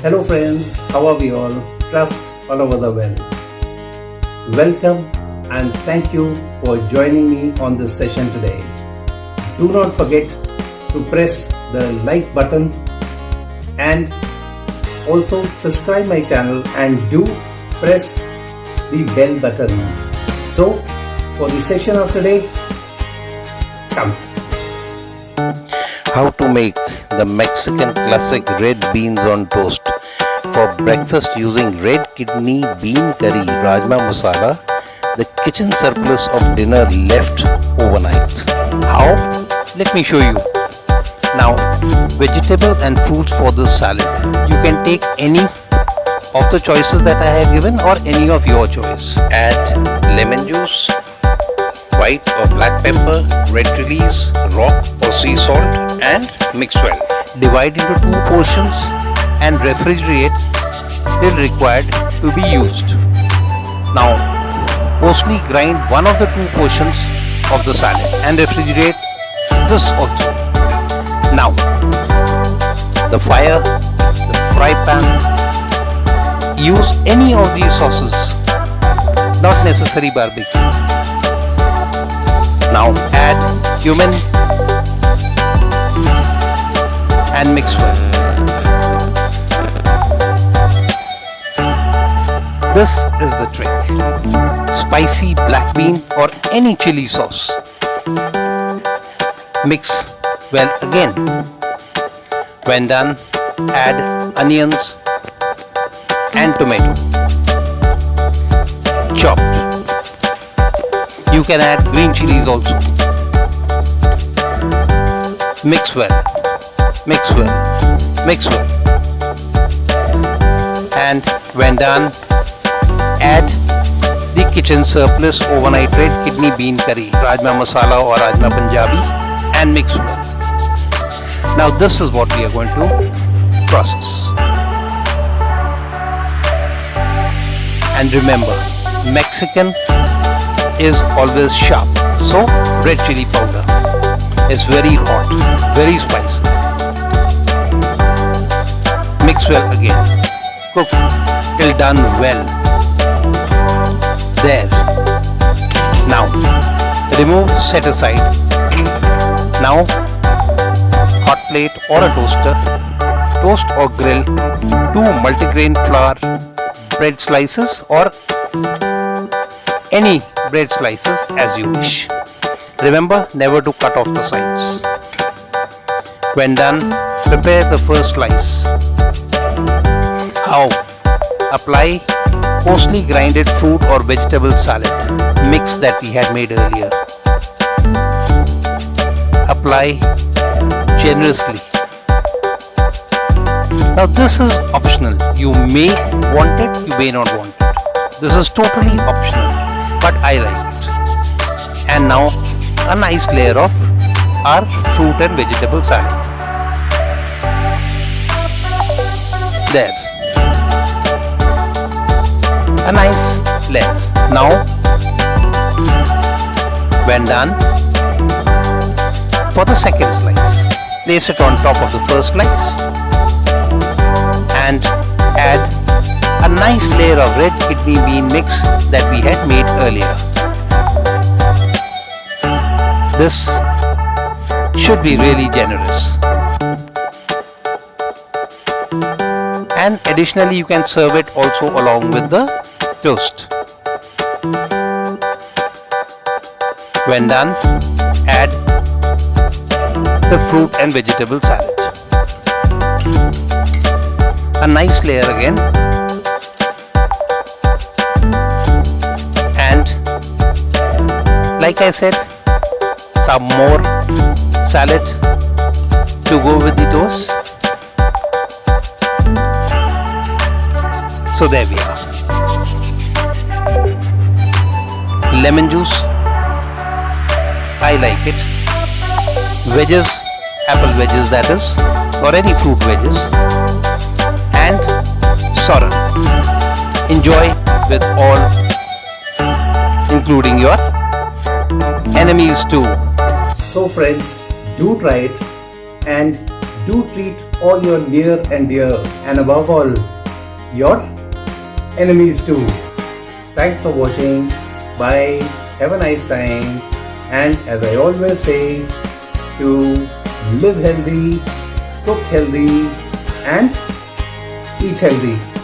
Hello friends, how are we all? Trust all over the world. Welcome and thank you for joining me on this session today. Do not forget to press the like button and also subscribe my channel and do press the bell button. So for the session of today, come. How to make the Mexican classic red beans on toast for breakfast using red kidney bean curry Rajma Masala, the kitchen surplus of dinner left overnight. How? Let me show you. Now, vegetable and fruits for this salad. You can take any of the choices that I have given or any of your choice. Add lemon juice, white or black pepper, red chilies, rock or sea salt and mix well. Divide into 2 portions and refrigerate till required to be used. Now, mostly grind one of the 2 portions of the salad and refrigerate this also. Now, the fire, the fry pan, use any of these sauces, not necessary barbecue. Now add cumin and mix well. This is the trick. Spicy black bean or any chili sauce. Mix well again. When done, add onions and tomato. Chopped. You can add green chilies also. Mix well, mix well, mix well. And when done, add the kitchen surplus overnight red kidney bean curry, Rajma Masala or Rajma Punjabi and mix well. Now this is what we are going to process. And remember, Mexican is always sharp, so red chili powder is very hot, very spicy. Mix well again, cook till done well. There. Now remove, set aside. Now hot plate or a toaster, toast or grill 2 multigrain flour bread slices or any bread slices as you wish. Remember never to cut off the sides. When done, prepare the first slice. How? Apply coarsely grinded fruit or vegetable salad mix that we had made earlier. Apply generously. Now this is optional. You may want it, you may not want it. This is totally optional, but I like it. And now a nice layer of our fruit and vegetable salad. There. A nice layer. Now, when done, for the second slice, place it on top of the first slice and add a nice layer of red kidney bean mix that we had made earlier. This should be really generous. And additionally, you can serve it also along with the toast. When done, add the fruit and vegetable salad. A nice layer again. And like I said, some more salad to go with the toast. So there we are. Lemon juice, I like it. Wedges, apple wedges that is, or any fruit wedges. And sorrel. Enjoy with all, including your enemies too. So friends, do try it and do treat all your near and dear, and above all, your enemies too. Thanks for watching. Bye. Have a nice time. And as I always say, to live healthy, cook healthy, and eat healthy.